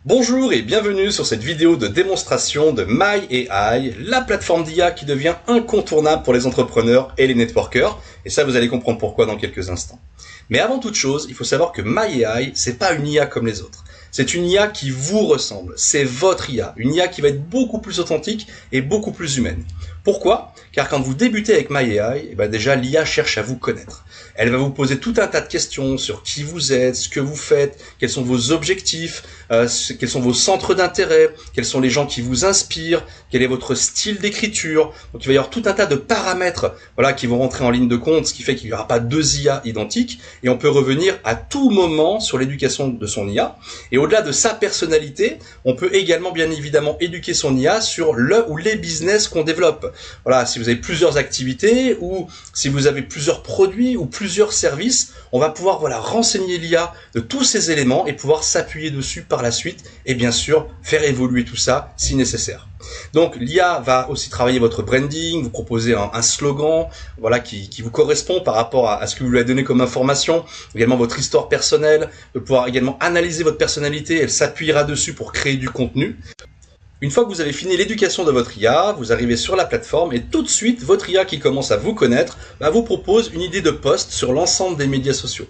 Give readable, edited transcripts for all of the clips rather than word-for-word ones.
Bonjour et bienvenue sur cette vidéo de démonstration de MyAI, la plateforme d'IA qui devient incontournable pour les entrepreneurs et les networkers. Et ça, vous allez comprendre pourquoi dans quelques instants. Mais avant toute chose, il faut savoir que MyAI, c'est pas une IA comme les autres. C'est une IA qui vous ressemble. C'est votre IA. Une IA qui va être beaucoup plus authentique et beaucoup plus humaine. Pourquoi? Car quand vous débutez avec MyAI, déjà l'IA cherche à vous connaître. Elle va vous poser tout un tas de questions sur qui vous êtes, ce que vous faites, quels sont vos objectifs, quels sont vos centres d'intérêt, quels sont les gens qui vous inspirent, quel est votre style d'écriture. Donc il va y avoir tout un tas de paramètres qui vont rentrer en ligne de compte, ce qui fait qu'il n'y aura pas deux IA identiques et on peut revenir à tout moment sur l'éducation de son IA. Et au-delà de sa personnalité, on peut également bien évidemment éduquer son IA sur le ou les business qu'on développe. Voilà, si vous avez plusieurs activités ou si vous avez plusieurs produits ou plusieurs services, on va pouvoir renseigner l'IA de tous ces éléments et pouvoir s'appuyer dessus par la suite et bien sûr faire évoluer tout ça si nécessaire. Donc l'IA va aussi travailler votre branding, vous proposer un slogan qui vous correspond par rapport à ce que vous lui avez donné comme information, également votre histoire personnelle, de pouvoir également analyser votre personnalité, elle s'appuiera dessus pour créer du contenu. Une fois que vous avez fini l'éducation de votre IA, vous arrivez sur la plateforme et tout de suite, votre IA qui commence à vous connaître vous propose une idée de post sur l'ensemble des médias sociaux.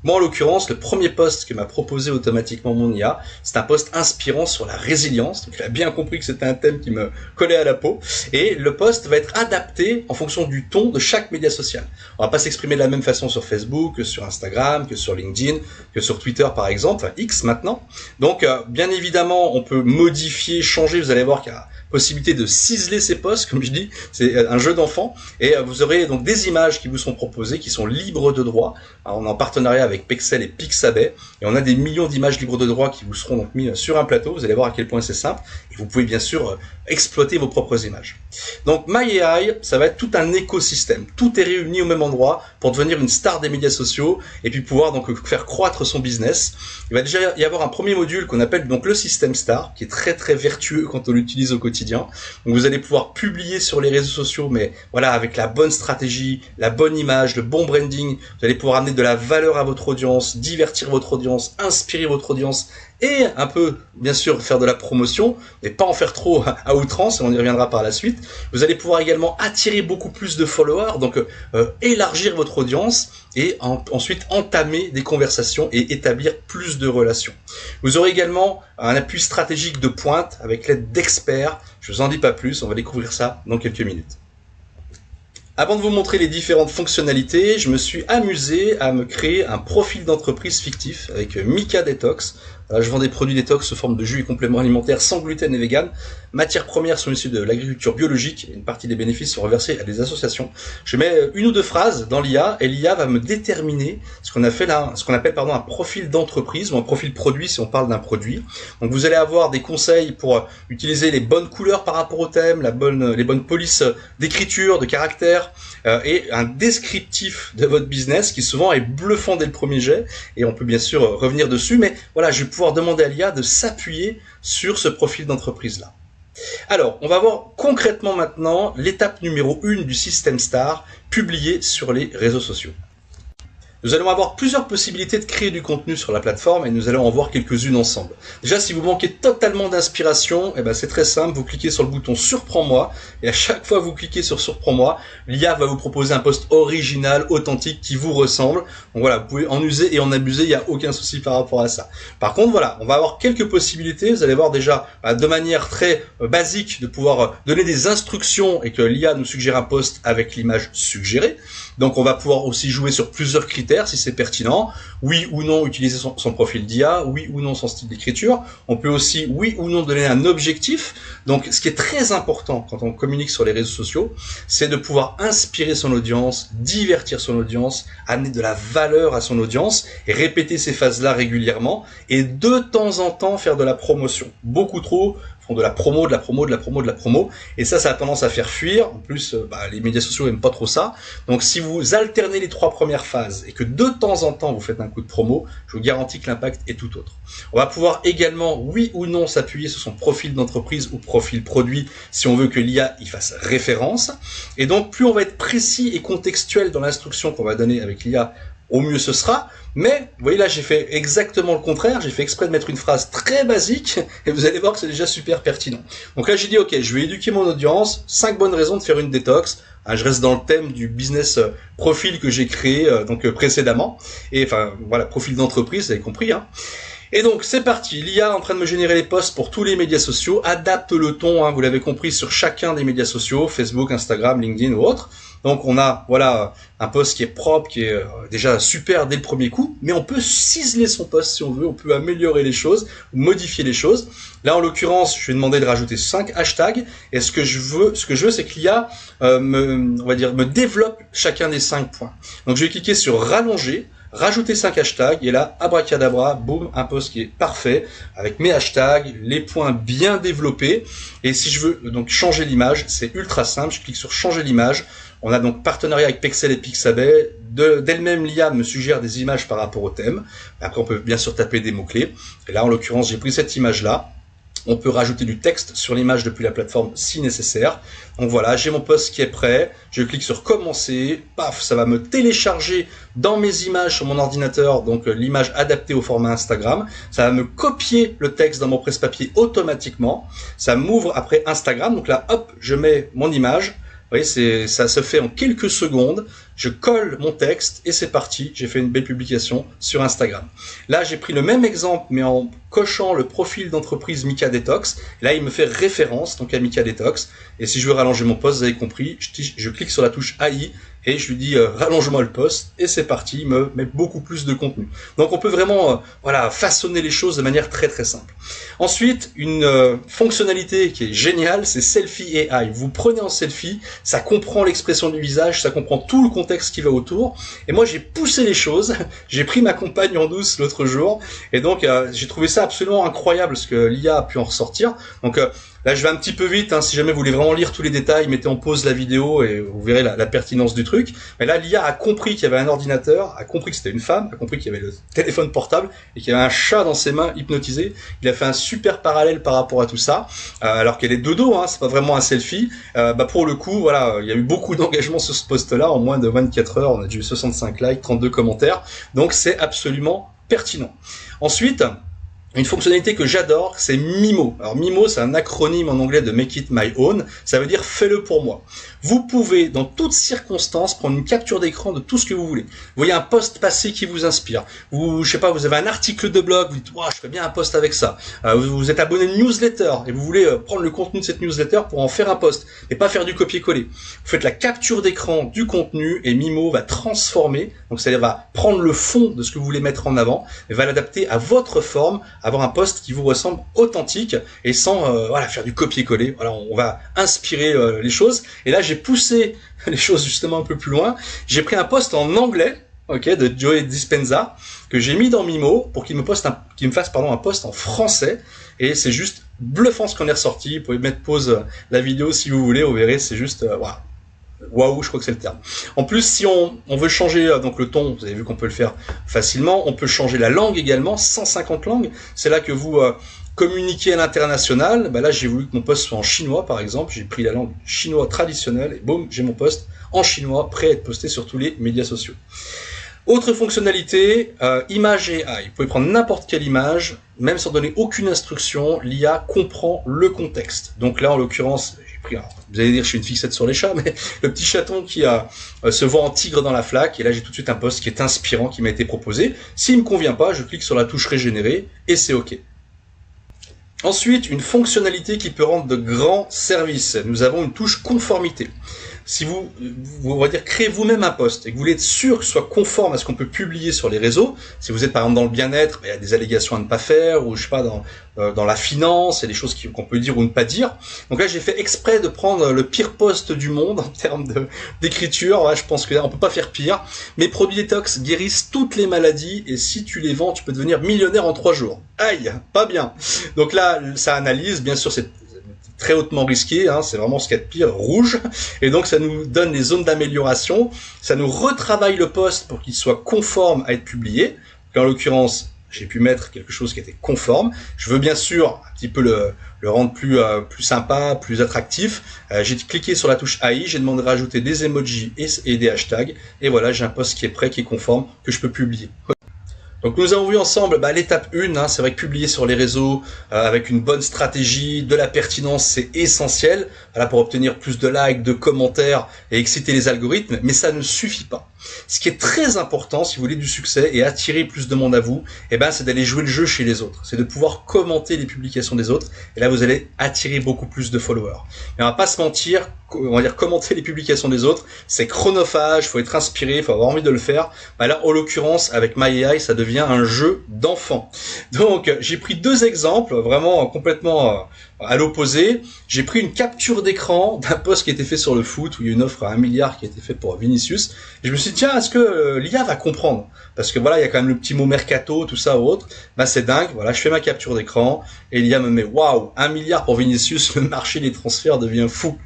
Moi, en l'occurrence, le premier post que m'a proposé automatiquement mon IA, c'est un post inspirant sur la résilience. Donc, il a bien compris que c'était un thème qui me collait à la peau. Et le post va être adapté en fonction du ton de chaque média social. On va pas s'exprimer de la même façon sur Facebook que sur Instagram, que sur LinkedIn, que sur Twitter par exemple, X maintenant. Donc, bien évidemment, on peut modifier, changer. Vous allez voir qu'il y a possibilité de ciseler ces posts, comme je dis, c'est un jeu d'enfant, et vous aurez donc des images qui vous sont proposées, qui sont libres de droit. Alors, on est en partenariat avec Pexel et Pixabay, et on a des millions d'images libres de droit qui vous seront donc mis sur un plateau. Vous allez voir à quel point c'est simple, et vous pouvez bien sûr exploiter vos propres images. Donc MyAI, ça va être tout un écosystème, tout est réuni au même endroit pour devenir une star des médias sociaux, et puis pouvoir donc faire croître son business. Il va déjà y avoir un premier module qu'on appelle donc le système star, qui est très très vertueux quand on l'utilise au quotidien. Donc vous allez pouvoir publier sur les réseaux sociaux, mais avec la bonne stratégie, la bonne image, le bon branding. Vous allez pouvoir amener de la valeur à votre audience, divertir votre audience, inspirer votre audience et un peu, bien sûr, faire de la promotion, mais pas en faire trop à outrance, et on y reviendra par la suite. Vous allez pouvoir également attirer beaucoup plus de followers, donc élargir votre audience et ensuite entamer des conversations et établir plus de relations. Vous aurez également un appui stratégique de pointe avec l'aide d'experts. Je vous en dis pas plus, on va découvrir ça dans quelques minutes. Avant de vous montrer les différentes fonctionnalités, je me suis amusé à me créer un profil d'entreprise fictif avec Mika Detox. Je vends des produits détox sous forme de jus et compléments alimentaires sans gluten et vegan. Matières premières sont issues de l'agriculture biologique et une partie des bénéfices sont reversés à des associations. Je mets une ou deux phrases dans l'IA et l'IA va me déterminer ce qu'on appelle un profil d'entreprise ou un profil produit si on parle d'un produit. Donc vous allez avoir des conseils pour utiliser les bonnes couleurs par rapport au thème, les bonnes polices d'écriture, de caractère et un descriptif de votre business qui souvent est bluffant dès le premier jet et on peut bien sûr revenir dessus, mais je vais pouvoir demander à l'IA de s'appuyer sur ce profil d'entreprise-là. Alors, on va voir concrètement maintenant l'étape numéro 1 du système star publié sur les réseaux sociaux. Nous allons avoir plusieurs possibilités de créer du contenu sur la plateforme et nous allons en voir quelques-unes ensemble. Déjà, si vous manquez totalement d'inspiration, c'est très simple, vous cliquez sur le bouton Surprends-moi et à chaque fois que vous cliquez sur Surprends-moi, l'IA va vous proposer un post original, authentique, qui vous ressemble. Donc vous pouvez en user et en abuser, il n'y a aucun souci par rapport à ça. Par contre, on va avoir quelques possibilités. Vous allez voir déjà de manière très basique de pouvoir donner des instructions et que l'IA nous suggère un post avec l'image suggérée. Donc on va pouvoir aussi jouer sur plusieurs critères si c'est pertinent, oui ou non utiliser son profil d'IA, oui ou non son style d'écriture. On peut aussi oui ou non donner un objectif. Donc ce qui est très important quand on communique sur les réseaux sociaux, c'est de pouvoir inspirer son audience, divertir son audience, amener de la valeur à son audience et répéter ces phases-là régulièrement et de temps en temps faire de la promotion. Beaucoup trop font de la promo, et ça a tendance à faire fuir. En plus, les médias sociaux n'aiment pas trop ça. Donc si vous alternez les 3 premières phases et que de temps en temps vous faites un coup de promo, je vous garantis que l'impact est tout autre. On va pouvoir également, oui ou non, s'appuyer sur son profil d'entreprise ou profil produit si on veut que l'IA y fasse référence. Et donc plus on va être précis et contextuel dans l'instruction qu'on va donner avec l'IA au mieux ce sera. Mais, vous voyez là, j'ai fait exactement le contraire. J'ai fait exprès de mettre une phrase très basique et vous allez voir que c'est déjà super pertinent. Donc là, j'ai dit, ok, je vais éduquer mon audience. 5 bonnes raisons de faire une détox. Je reste dans le thème du business profil que j'ai créé précédemment. Et enfin, voilà, profil d'entreprise, vous avez compris. Et donc, c'est parti. L'IA est en train de me générer les posts pour tous les médias sociaux. Adapte le ton, vous l'avez compris, sur chacun des médias sociaux, Facebook, Instagram, LinkedIn ou autre. Donc, on a, voilà, un post qui est propre, qui est déjà super dès le premier coup. Mais on peut ciseler son post si on veut. On peut améliorer les choses, ou modifier les choses. Là, en l'occurrence, je vais demander de rajouter 5 hashtags. Et ce que je veux, c'est que l'IA me développe chacun des 5 points. Donc, je vais cliquer sur rallonger. Rajouter 5 hashtags, et là, abracadabra, boum, un post qui est parfait, avec mes hashtags, les points bien développés, et si je veux donc changer l'image, c'est ultra simple, je clique sur changer l'image, on a donc partenariat avec Pexel et Pixabay, d'elle-même l'IA me suggère des images par rapport au thème, après on peut bien sûr taper des mots-clés, et là en l'occurrence j'ai pris cette image-là, on peut rajouter du texte sur l'image depuis la plateforme si nécessaire. Donc voilà, j'ai mon post qui est prêt. Je clique sur commencer. Paf, ça va me télécharger dans mes images sur mon ordinateur, donc l'image adaptée au format Instagram. Ça va me copier le texte dans mon presse-papier automatiquement. Ça m'ouvre après Instagram. Donc là, hop, je mets mon image. Vous voyez, ça se fait en quelques secondes. Je colle mon texte et c'est parti. J'ai fait une belle publication sur Instagram. Là, j'ai pris le même exemple, mais en cochant le profil d'entreprise Mika Detox. Là, il me fait référence donc à Mika Detox. Et si je veux rallonger mon post, vous avez compris, je clique sur la touche AI et je lui dis rallonge-moi le post et c'est parti. Il me met beaucoup plus de contenu. Donc, on peut vraiment façonner les choses de manière très très simple. Ensuite, une fonctionnalité qui est géniale, c'est Selfie AI. Vous prenez en selfie, ça comprend l'expression du visage, ça comprend tout le contexte qui va autour. Et moi, j'ai poussé les choses. J'ai pris ma compagne en douce l'autre jour. Et donc, j'ai trouvé ça absolument incroyable ce que l'IA a pu en ressortir. Donc, là, je vais un petit peu vite. Si jamais vous voulez vraiment lire tous les détails, mettez en pause la vidéo et vous verrez la pertinence du truc. Mais là, l'IA a compris qu'il y avait un ordinateur, a compris que c'était une femme, a compris qu'il y avait le téléphone portable et qu'il y avait un chat dans ses mains hypnotisé. Il a fait un super parallèle par rapport à tout ça. Alors qu'elle est de dos, c'est pas vraiment un selfie. Pour le coup, voilà, il y a eu beaucoup d'engagement sur ce post-là. En moins de 24 heures, on a déjà eu 65 likes, 32 commentaires. Donc, c'est absolument pertinent. Ensuite, une fonctionnalité que j'adore, c'est Mimo. Alors Mimo, c'est un acronyme en anglais de Make It My Own. Ça veut dire fais-le pour moi. Vous pouvez, dans toutes circonstances, prendre une capture d'écran de tout ce que vous voulez. Vous voyez un post passé qui vous inspire. Je sais pas, vous avez un article de blog, vous dites, je ferais bien un post avec ça. Vous êtes abonné à une newsletter et vous voulez prendre le contenu de cette newsletter pour en faire un post et pas faire du copier-coller. Vous faites la capture d'écran du contenu et Mimo va transformer, donc c'est-à-dire va prendre le fond de ce que vous voulez mettre en avant et va l'adapter à votre forme, avoir un post qui vous ressemble authentique et sans faire du copier-coller. Voilà, on va inspirer les choses. Et là, j'ai poussé les choses justement un peu plus loin. J'ai pris un post en anglais, de Joey Dispenza, que j'ai mis dans Mimo pour qu'il me fasse un post en français. Et c'est juste bluffant ce qu'on est ressorti. Vous pouvez mettre pause la vidéo si vous voulez. Vous verrez, c'est juste waouh, je crois que c'est le terme. En plus, si on veut changer donc le ton, vous avez vu qu'on peut le faire facilement. On peut changer la langue également, 150 langues. C'est là que vous communiquez à l'international. Là, j'ai voulu que mon post soit en chinois, par exemple. J'ai pris la langue chinois traditionnelle et boum, j'ai mon post en chinois prêt à être posté sur tous les médias sociaux. Autre fonctionnalité, image et AI. Vous pouvez prendre n'importe quelle image, même sans donner aucune instruction, l'IA comprend le contexte. Donc là, en l'occurrence, j'ai pris, vous allez dire, je suis une fixette sur les chats, mais le petit chaton qui se voit en tigre dans la flaque, et là j'ai tout de suite un post qui est inspirant, qui m'a été proposé. S'il me convient pas, je clique sur la touche régénérer, et c'est OK. Ensuite, une fonctionnalité qui peut rendre de grands services. Nous avons une touche conformité. Si vous on va dire, créez vous-même un post et que vous voulez être sûr que ce soit conforme à ce qu'on peut publier sur les réseaux, si vous êtes par exemple dans le bien-être, il y a des allégations à ne pas faire, ou je sais pas, dans la finance, il y a des choses qu'on peut dire ou ne pas dire. Donc là, j'ai fait exprès de prendre le pire post du monde en termes d'écriture. Je pense qu'on peut pas faire pire. Mes produits détox guérissent toutes les maladies et si tu les vends, tu peux devenir millionnaire en 3 jours. Aïe, pas bien. Donc là, ça analyse, bien sûr, c'est très hautement risqué, c'est vraiment ce qu'il y a de pire, rouge, et donc ça nous donne les zones d'amélioration, ça nous retravaille le post pour qu'il soit conforme à être publié. En l'occurrence, j'ai pu mettre quelque chose qui était conforme. Je veux bien sûr un petit peu le rendre plus sympa, plus attractif. J'ai cliqué sur la touche AI, j'ai demandé de rajouter des emojis et des hashtags. Et voilà, j'ai un post qui est prêt, qui est conforme, que je peux publier. Donc nous avons vu ensemble l'étape 1, hein, c'est vrai que publier sur les réseaux avec une bonne stratégie, de la pertinence, c'est essentiel pour obtenir plus de likes, de commentaires et exciter les algorithmes, mais ça ne suffit pas. Ce qui est très important si vous voulez du succès et attirer plus de monde à vous, c'est d'aller jouer le jeu chez les autres, c'est de pouvoir commenter les publications des autres, et là vous allez attirer beaucoup plus de followers. Mais on va pas se mentir, on va dire commenter les publications des autres, c'est chronophage, faut être inspiré, faut avoir envie de le faire. Là, en l'occurrence, avec MyAI, ça devient un jeu d'enfant. Donc, j'ai pris 2 exemples, vraiment complètement à l'opposé. J'ai pris une capture d'écran d'un post qui était fait sur le foot, où il y a une offre à 1 milliard qui a été faite pour Vinicius. Et je me suis dit, tiens, est-ce que l'IA va comprendre? Parce que voilà, il y a quand même le petit mot mercato, tout ça ou autre. C'est dingue. Voilà, je fais ma capture d'écran et l'IA me met, waouh, 1 milliard pour Vinicius, le marché des transferts devient fou.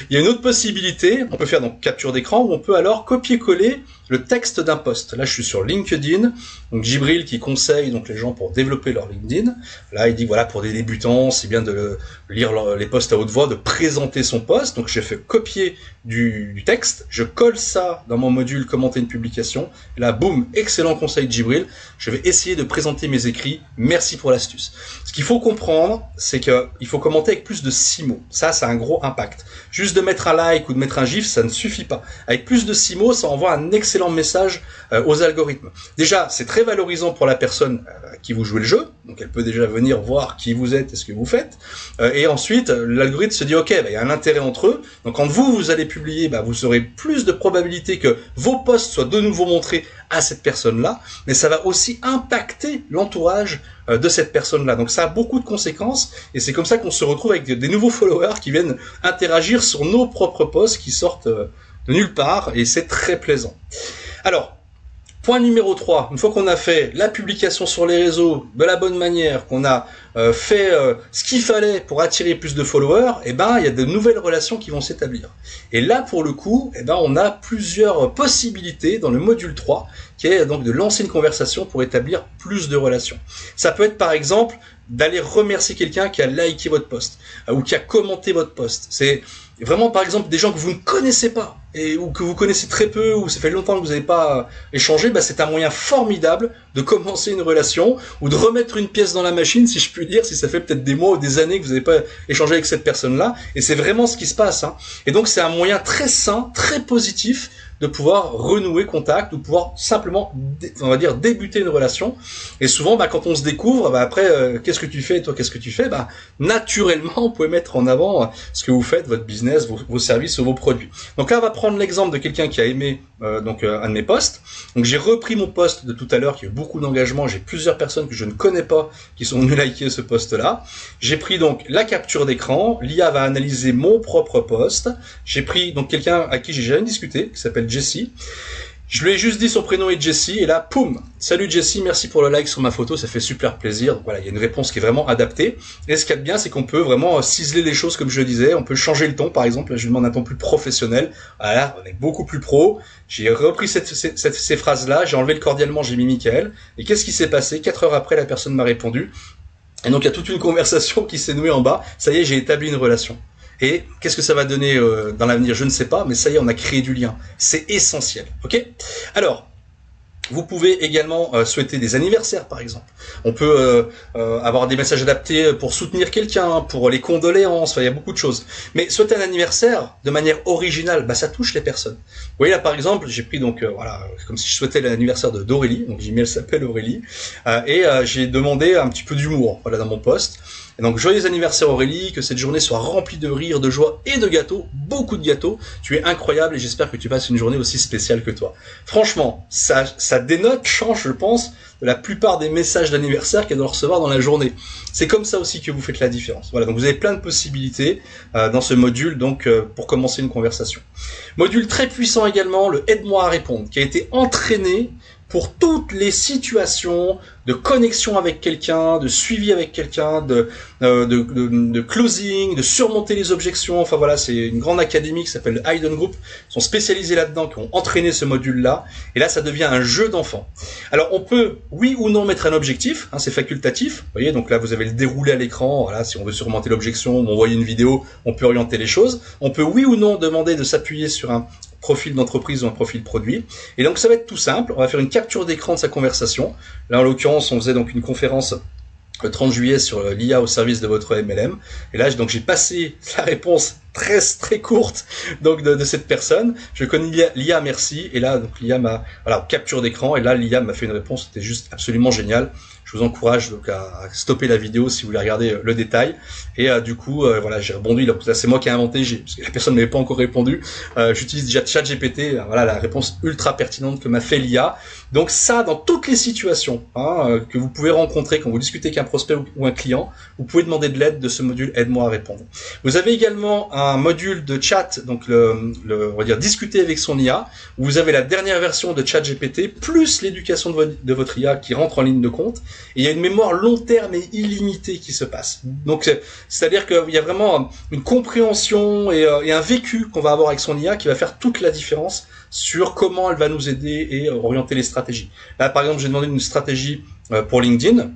Il y a une autre possibilité, on peut faire donc capture d'écran, où on peut alors copier-coller le texte d'un post. Là, je suis sur LinkedIn, donc Djibril qui conseille donc les gens pour développer leur LinkedIn. Là, il dit voilà, pour des débutants, c'est bien de lire les posts à haute voix, de présenter son post. Donc, j'ai fait copier du texte, je colle ça dans mon module commenter une publication. Et là, boum, excellent conseil de Djibril. Je vais essayer de présenter mes écrits. Merci pour l'astuce. Ce qu'il faut comprendre, c'est qu'il faut commenter avec plus de 6 mots. Ça a un gros impact. Juste de mettre un like ou de mettre un gif, ça ne suffit pas. Avec plus de 6 mots, ça envoie un excellent message aux algorithmes. Déjà, c'est très valorisant pour la personne qui vous jouez le jeu, donc elle peut déjà venir voir qui vous êtes et ce que vous faites, et ensuite l'algorithme se dit ok, il y a un intérêt entre eux, donc quand vous allez publier, vous aurez plus de probabilité que vos posts soient de nouveau montrés à cette personne-là, mais ça va aussi impacter l'entourage de cette personne-là. Donc ça a beaucoup de conséquences, et c'est comme ça qu'on se retrouve avec des nouveaux followers qui viennent interagir sur nos propres posts qui sortent de nulle part, et c'est très plaisant. Alors, point numéro 3, une fois qu'on a fait la publication sur les réseaux de la bonne manière, qu'on a fait ce qu'il fallait pour attirer plus de followers, il y a de nouvelles relations qui vont s'établir. Et là, pour le coup, on a plusieurs possibilités dans le module 3, qui est donc de lancer une conversation pour établir plus de relations. Ça peut être par exemple d'aller remercier quelqu'un qui a liké votre post ou qui a commenté votre post. C'est vraiment par exemple des gens que vous ne connaissez pas ou que vous connaissez très peu, ou ça fait longtemps que vous n'avez pas échangé, c'est un moyen formidable de commencer une relation ou de remettre une pièce dans la machine, si je puis dire, si ça fait peut-être des mois ou des années que vous n'avez pas échangé avec cette personne-là, et c'est vraiment ce qui se passe. Et donc c'est un moyen très sain, très positif de pouvoir renouer contact, ou pouvoir simplement, on va dire, débuter une relation. Et souvent, quand on se découvre, après, qu'est-ce que tu fais, et toi, qu'est-ce que tu fais, naturellement, vous pouvez mettre en avant ce que vous faites, votre business, vos services ou vos produits. Donc là, on va prendre l'exemple de quelqu'un qui a aimé un de mes posts. Donc j'ai repris mon post de tout à l'heure, qui a eu beaucoup d'engagement. J'ai plusieurs personnes que je ne connais pas qui sont venues liker ce post-là. J'ai pris donc la capture d'écran. L'IA va analyser mon propre post. J'ai pris donc quelqu'un à qui j'ai jamais discuté, qui s'appelle Jessie. Je lui ai juste dit son prénom est Jessie, et là, poum, salut Jessie, merci pour le like sur ma photo, ça fait super plaisir. Donc voilà, il y a une réponse qui est vraiment adaptée. Et ce qu'il y a de bien, c'est qu'on peut vraiment ciseler les choses, comme je le disais. On peut changer le ton, par exemple. Là, je lui demande un ton plus professionnel. Voilà, on est beaucoup plus pro. J'ai repris ces phrases-là, j'ai enlevé le cordialement, j'ai mis Michael. Et qu'est-ce qui s'est passé? 4 heures après, la personne m'a répondu. Et donc, il y a toute une conversation qui s'est nouée en bas. Ça y est, j'ai établi une relation. Et qu'est-ce que ça va donner dans l'avenir? Je ne sais pas, mais ça y est, on a créé du lien. C'est essentiel, ok? Alors, vous pouvez également souhaiter des anniversaires, par exemple. On peut avoir des messages adaptés pour soutenir quelqu'un, pour les condoléances, il y a beaucoup de choses. Mais souhaiter un anniversaire de manière originale, ça touche les personnes. Vous voyez là, par exemple, j'ai pris donc, voilà, comme si je souhaitais l'anniversaire d'Aurélie, donc j'ai mis elle s'appelle Aurélie, et j'ai demandé un petit peu d'humour, voilà, dans mon post. Et donc, joyeux anniversaire Aurélie, que cette journée soit remplie de rire, de joie et de gâteaux, beaucoup de gâteaux. Tu es incroyable et j'espère que tu passes une journée aussi spéciale que toi. Franchement, ça change, je pense, de la plupart des messages d'anniversaire qu'elle doit recevoir dans la journée. C'est comme ça aussi que vous faites la différence. Voilà, donc vous avez plein de possibilités dans ce module, donc pour commencer une conversation. Module très puissant également, le aide-moi à répondre, qui a été entraîné pour toutes les situations de connexion avec quelqu'un, de suivi avec quelqu'un, de closing, de surmonter les objections. Enfin voilà, c'est une grande académie qui s'appelle le Hayden Group. Ils sont spécialisés là-dedans, qui ont entraîné ce module-là. Et là, ça devient un jeu d'enfant. Alors, on peut, oui ou non, mettre un objectif. Hein, c'est facultatif. Vous voyez, donc là, vous avez le déroulé à l'écran. Voilà, si on veut surmonter l'objection, on envoie une vidéo, on peut orienter les choses. On peut, oui ou non, demander de s'appuyer sur un profil d'entreprise ou un profil produit. Et donc, ça va être tout simple. On va faire une capture d'écran de sa conversation. Là, en l'occurrence, on faisait donc une conférence le 30 juillet sur l'IA au service de votre MLM. Et là, donc, j'ai passé la réponse très courte donc de cette personne. Je connais l'IA, merci. Et là, donc l'IA m'a capture d'écran. Et là, l'IA m'a fait une réponse. C'était juste absolument génial. Je vous encourage donc à stopper la vidéo si vous voulez regarder le détail. Et du coup, voilà, j'ai rebondi. Là, c'est moi qui ai inventé, parce que la personne ne m'avait pas encore répondu. J'utilise déjà ChatGPT. Voilà la réponse ultra pertinente que m'a fait l'IA. Donc ça, dans toutes les situations que vous pouvez rencontrer quand vous discutez avec un prospect ou un client, vous pouvez demander de l'aide de ce module Aide-moi à répondre. Vous avez également un module de chat, donc on va dire discuter avec son IA, où vous avez la dernière version de ChatGPT plus l'éducation de votre IA qui rentre en ligne de compte. Et il y a une mémoire long terme et illimitée qui se passe. Donc c'est-à-dire qu'il y a vraiment une compréhension et un vécu qu'on va avoir avec son IA qui va faire toute la différence sur comment elle va nous aider et orienter les stratégies. Là, par exemple, j'ai demandé une stratégie pour LinkedIn.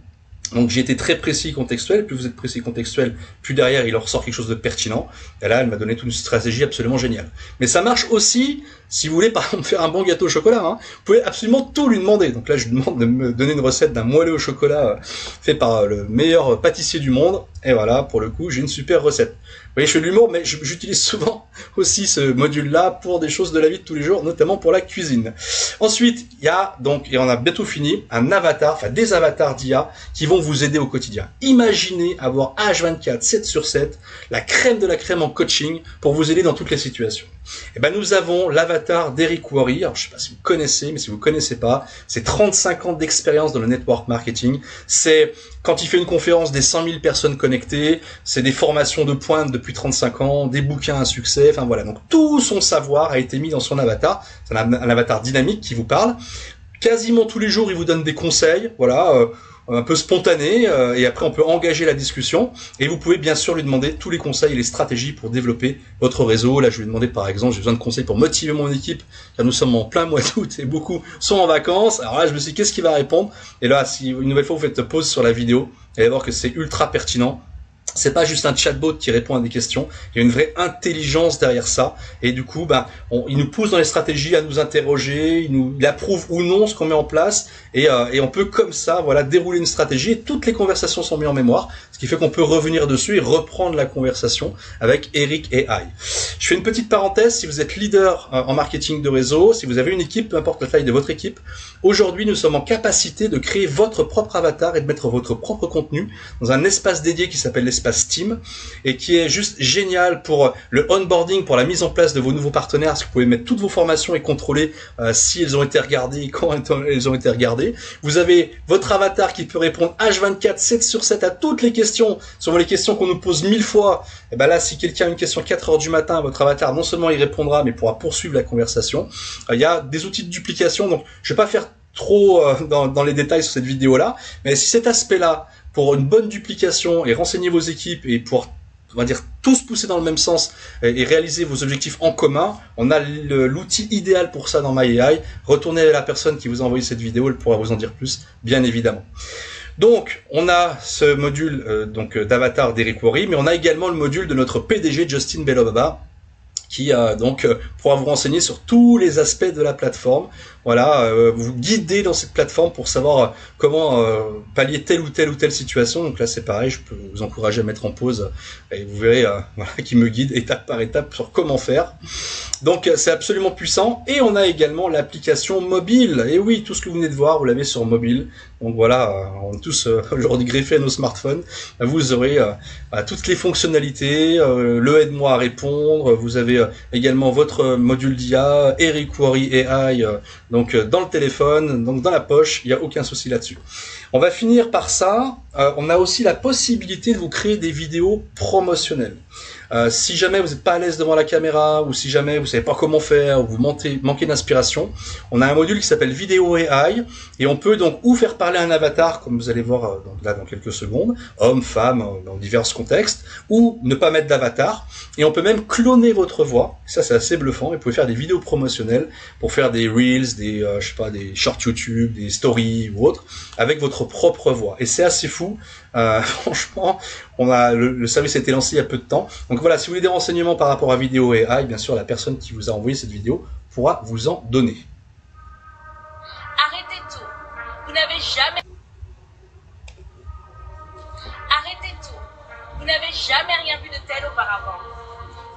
Donc j'ai été très précis contextuel, plus vous êtes précis contextuel, plus derrière il en ressort quelque chose de pertinent. Et là, elle m'a donné toute une stratégie absolument géniale. Mais ça marche aussi si vous voulez par exemple faire un bon gâteau au chocolat. Hein, vous pouvez absolument tout lui demander. Donc là, je lui demande de me donner une recette d'un moelleux au chocolat fait par le meilleur pâtissier du monde. Et voilà, pour le coup, j'ai une super recette. Vous voyez, je fais de l'humour, mais j'utilise souvent aussi ce module-là pour des choses de la vie de tous les jours, notamment pour la cuisine. Ensuite, il y a donc, et on a bientôt fini, un avatar, enfin des avatars d'IA qui vont vous aider au quotidien. Imaginez avoir H24, 7 sur 7, la crème de la crème en coaching pour vous aider dans toutes les situations. Et ben nous avons l'avatar d'Eric Worre. Alors je sais pas si vous connaissez, mais si vous connaissez pas, c'est 35 ans d'expérience dans le network marketing. C'est quand il fait une conférence des 100 000 personnes connectées, c'est des formations de pointe depuis 35 ans, des bouquins à succès, enfin voilà. Donc tout son savoir a été mis dans son avatar. C'est un avatar dynamique qui vous parle. Quasiment tous les jours, il vous donne des conseils, voilà, un peu spontanés, et après on peut engager la discussion. Et vous pouvez bien sûr lui demander tous les conseils et les stratégies pour développer votre réseau. Là, je lui ai demandé par exemple, j'ai besoin de conseils pour motiver mon équipe, car nous sommes en plein mois d'août et beaucoup sont en vacances. Alors là, je me suis dit, qu'est-ce qu'il va répondre? Et là, si une nouvelle fois vous faites pause sur la vidéo, vous allez voir que c'est ultra pertinent. C'est pas juste un chatbot qui répond à des questions, il y a une vraie intelligence derrière ça, et du coup, il nous pousse dans les stratégies à nous interroger, il approuve ou non ce qu'on met en place, et on peut comme ça, voilà, dérouler une stratégie, et toutes les conversations sont mises en mémoire, ce qui fait qu'on peut revenir dessus et reprendre la conversation avec Eric AI. Je fais une petite parenthèse, si vous êtes leader en marketing de réseau, si vous avez une équipe, peu importe la taille de votre équipe, aujourd'hui nous sommes en capacité de créer votre propre avatar et de mettre votre propre contenu dans un espace dédié qui s'appelle l'espace Team et qui est juste génial pour le onboarding, pour la mise en place de vos nouveaux partenaires, parce que vous pouvez mettre toutes vos formations et contrôler si elles ont été regardées et quand elles ont été regardées. Vous avez votre avatar qui peut répondre H24, 7 sur 7 à toutes les questions, sur les questions qu'on nous pose 1000 fois. Et ben là, si quelqu'un a une question à 4 heures du matin, votre avatar, non seulement il répondra, mais pourra poursuivre la conversation. Il y a des outils de duplication, donc je vais pas faire trop dans les détails sur cette vidéo-là, mais si cet aspect-là, pour une bonne duplication et renseigner vos équipes et pour, on va dire, tous pousser dans le même sens et réaliser vos objectifs en commun, on a l'outil idéal pour ça dans MyAI. Retournez à la personne qui vous a envoyé cette vidéo, elle pourra vous en dire plus, bien évidemment. Donc, on a ce module d'avatar d'Eric Worre, mais on a également le module de notre PDG Justin Belobaba, qui pourra vous renseigner sur tous les aspects de la plateforme. Voilà, vous guider dans cette plateforme pour savoir comment pallier telle ou telle situation. Donc là, c'est pareil, je peux vous encourager à mettre en pause et vous verrez voilà, qui me guide étape par étape sur comment faire. Donc c'est absolument puissant. Et on a également l'application mobile. Et oui, tout ce que vous venez de voir, vous l'avez sur mobile. Donc voilà, on est tous aujourd'hui greffés à nos smartphones. Vous aurez toutes les fonctionnalités, le aide-moi à répondre. Vous avez également votre module d'IA, Eric Worre AI, donc dans le téléphone, donc dans la poche, il n'y a aucun souci là-dessus. On va finir par ça. On a aussi la possibilité de vous créer des vidéos promotionnelles. Si jamais vous n'êtes pas à l'aise devant la caméra, ou si jamais vous savez pas comment faire, ou vous manquez d'inspiration, on a un module qui s'appelle Vidéo AI, et on peut donc ou faire parler un avatar, comme vous allez voir là dans quelques secondes, homme, femme, dans divers contextes, ou ne pas mettre d'avatar, et on peut même cloner votre voix. Ça c'est assez bluffant, et vous pouvez faire des vidéos promotionnelles pour faire des reels, des je sais pas, des shorts YouTube, des stories ou autres, avec votre propre voix. Et c'est assez fou. Franchement, le service a été lancé il y a peu de temps. Donc voilà, si vous voulez des renseignements par rapport à Vidéo AI, bien sûr, la personne qui vous a envoyé cette vidéo pourra vous en donner. Arrêtez tout. Vous n'avez jamais... Arrêtez tout. Vous n'avez jamais rien vu de tel auparavant.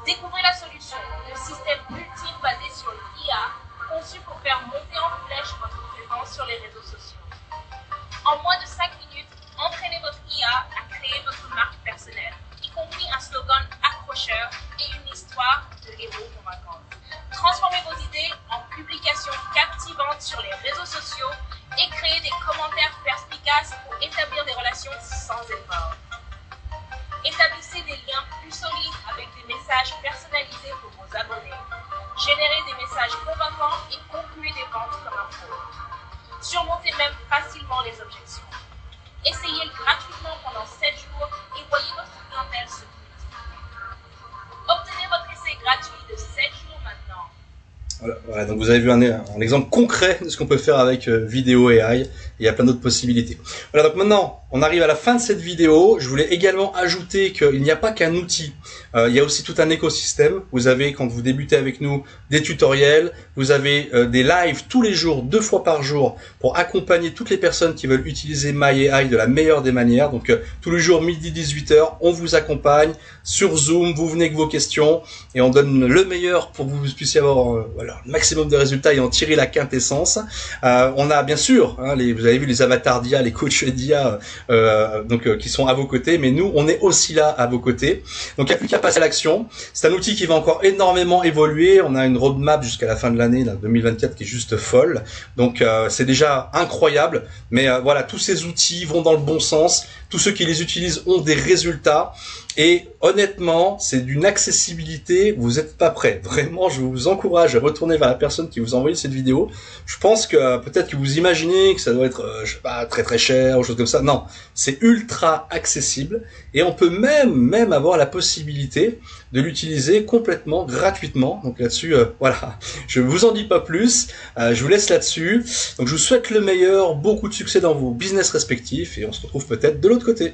Découvrez la solution, le système ultime basé sur l'IA, conçu pour faire monter en flèche votre présence sur les réseaux sociaux. En moins de 5 minutes, entraînez votre IA à créer votre marque personnelle, y compris un slogan accrocheur et une histoire de héros convaincante. Transformez vos idées en publications captivantes sur les réseaux sociaux et créez des commentaires perspicaces pour établir des relations sans effort. Établissez des liens plus solides avec des messages personnalisés pour vos abonnés. Générez des messages convaincants et concluez des ventes comme un pro. Surmontez même facilement les objections. Essayez-le gratuitement pendant 7 jours et voyez votre clientèle se multiplier. Obtenez votre essai gratuit de 7 jours maintenant. Voilà, donc vous avez vu un exemple concret de ce qu'on peut faire avec Vidéo AI. Il y a plein d'autres possibilités. Voilà, donc maintenant, on arrive à la fin de cette vidéo. Je voulais également ajouter qu'il n'y a pas qu'un outil. Il y a aussi tout un écosystème. Vous avez, quand vous débutez avec nous, des tutoriels. Vous avez des lives tous les jours, 2 fois par jour, pour accompagner toutes les personnes qui veulent utiliser My AI de la meilleure des manières. Donc, tous les jours, midi, 18h, on vous accompagne sur Zoom. Vous venez avec vos questions et on donne le meilleur pour que vous puissiez avoir voilà, le maximum de résultats et en tirer la quintessence. On a bien sûr, hein, vous avez vu les avatars d'IA, les coachs d'IA, qui sont à vos côtés, mais nous, on est aussi là à vos côtés. Donc, il n'y a plus qu'à passer à l'action. C'est un outil qui va encore énormément évoluer. On a une roadmap jusqu'à la fin de l'année, 2024, qui est juste folle. Donc, c'est déjà incroyable. Mais voilà, tous ces outils vont dans le bon sens. Tous ceux qui les utilisent ont des résultats. Et honnêtement, c'est d'une accessibilité, vous n'êtes pas prêts. Vraiment, je vous encourage à retourner vers la personne qui vous a envoyé cette vidéo. Je pense que peut-être que vous imaginez que ça doit être, je sais pas, très très cher ou chose comme ça. Non, c'est ultra accessible et on peut même avoir la possibilité de l'utiliser complètement gratuitement. Donc là-dessus, voilà, je vous en dis pas plus. Je vous laisse là-dessus. Donc je vous souhaite le meilleur, beaucoup de succès dans vos business respectifs et on se retrouve peut-être de l'autre côté.